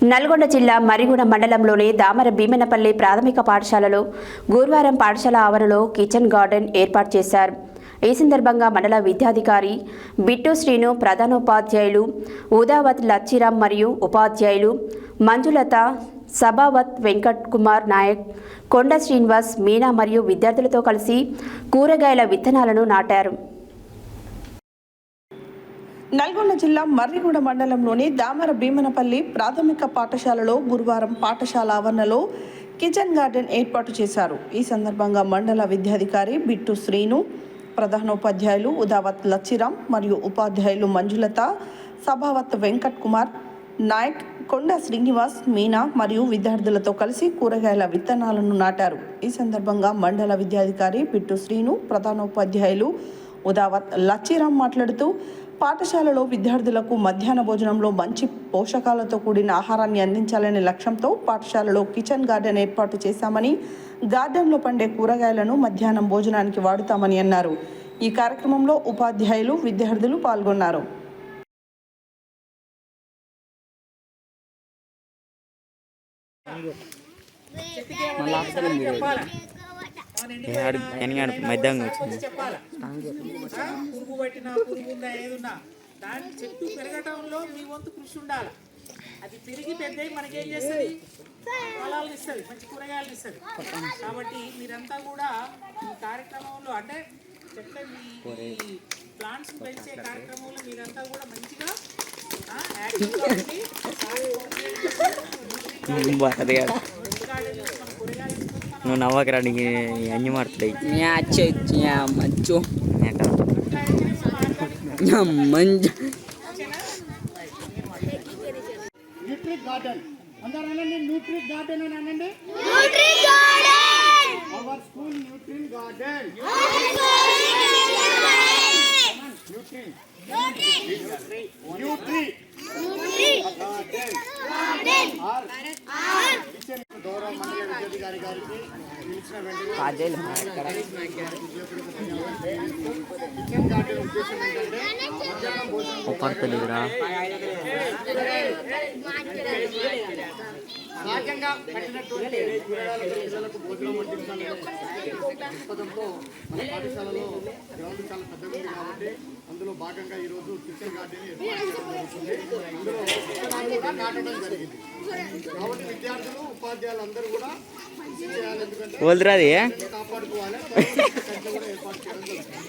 నల్గొండ జిల్లా మరిగూడ మండలంలోని దామర భీమనపల్లి ప్రాథమిక పాఠశాలలో గురువారం పాఠశాల ఆవరణలో కిచెన్ గార్డెన్ ఏర్పాటు చేశారు. ఈ సందర్భంగా మండల విద్యాధికారి బిట్టు శ్రీను, ప్రధానోపాధ్యాయులు ఉదావత్ లచ్చిరాం మరియు ఉపాధ్యాయులు మంజులత, సభావత్ వెంకట్ కుమార్ నాయక్, కొండ శ్రీనివాస్, మీనా మరియు విద్యార్థులతో కలిసి కూరగాయల విత్తనాలను నాటారు. నల్గొండ జిల్లా మర్రిగూడ మండలంలోని దామర భీమనపల్లి ప్రాథమిక పాఠశాలలో గురువారం పాఠశాల ఆవరణలో కిచెన్ గార్డెన్ ఏర్పాటు చేశారు. ఈ సందర్భంగా మండల విద్యాధికారి బిట్టు శ్రీను, ప్రధానోపాధ్యాయులు ఉదావత్ లచ్చిరాం మరియు ఉపాధ్యాయులు మంజులత, సభావత్ వెంకట్ కుమార్ నాయక్, కొండ శ్రీనివాస్, మీనా మరియు విద్యార్థులతో కలిసి కూరగాయల విత్తనాలను నాటారు. ఈ సందర్భంగా మండల విద్యాధికారి బిట్టు శ్రీను, ప్రధానోపాధ్యాయులు ఉదావత్ లచ్చిరాం మాట్లాడుతూ పాఠశాలలో విద్యార్థులకు మధ్యాహ్న భోజనంలో మంచి పోషకాలతో కూడిన ఆహారాన్ని అందించాలనే లక్ష్యంతో పాఠశాలలో కిచెన్ గార్డెన్ ఏర్పాటు చేశామని, గార్డెన్లో పండే కూరగాయలను మధ్యాహ్నం భోజనానికి వాడుతామని అన్నారు. ఈ కార్యక్రమంలో ఉపాధ్యాయులు, విద్యార్థులు పాల్గొన్నారు. దాని చెట్టు పెరగటంలో మీ వంతు కృషి ఉండాలి. అది పెరిగి పెద్దయి మనకేం చేస్తుంది, ఫలాలను ఇస్తుంది, మంచి కూరగాయలు ఇస్తుంది. కాబట్టి మీరంతా కూడా ఈ కార్యక్రమంలో అంటే చెట్ల మీ ప్లాంట్స్ పెంచే కార్యక్రమంలో మీరంతా కూడా మంచిగా నువ్వు నవ్వకరా, అన్ని మారుతాయి న్యూట్రిక్ గార్డెన్ అందరూ అనండి. న్యూట్రిక్ గార్డెన్ అని అనండి. Our school nutri garden. గౌరవ మండల విద్యాధికారి గారికి పిలిచిన వెంటనే కిచెన్ గార్డెన్ ఉద్దేశం ఏంటంటే మధ్యాహ్నం భోజనం సహజంగా కట్టినటువంటి పిల్లలకు భోజనం వడ్డించాలనే దృక్పథంతో మన పాఠశాలలో గ్రౌండ్ చాలా పెద్దగా ఉంది కాబట్టి అందులో భాగంగా ఈరోజు కిచెన్ గార్డెన్ ఏర్పాటు చేయడం జరుగుతుంది. అందులో విత్తనాలు కూడా నాటడం జరిగింది. కాబట్టి విద్యార్థులు, ఉపాధ్యాయులు అందరూ కూడా కృషి చేయాలి. ఎందుకంటే కాపాడుకోవాలి. కూడా ఏర్పాటు చేయడం జరుగుతుంది.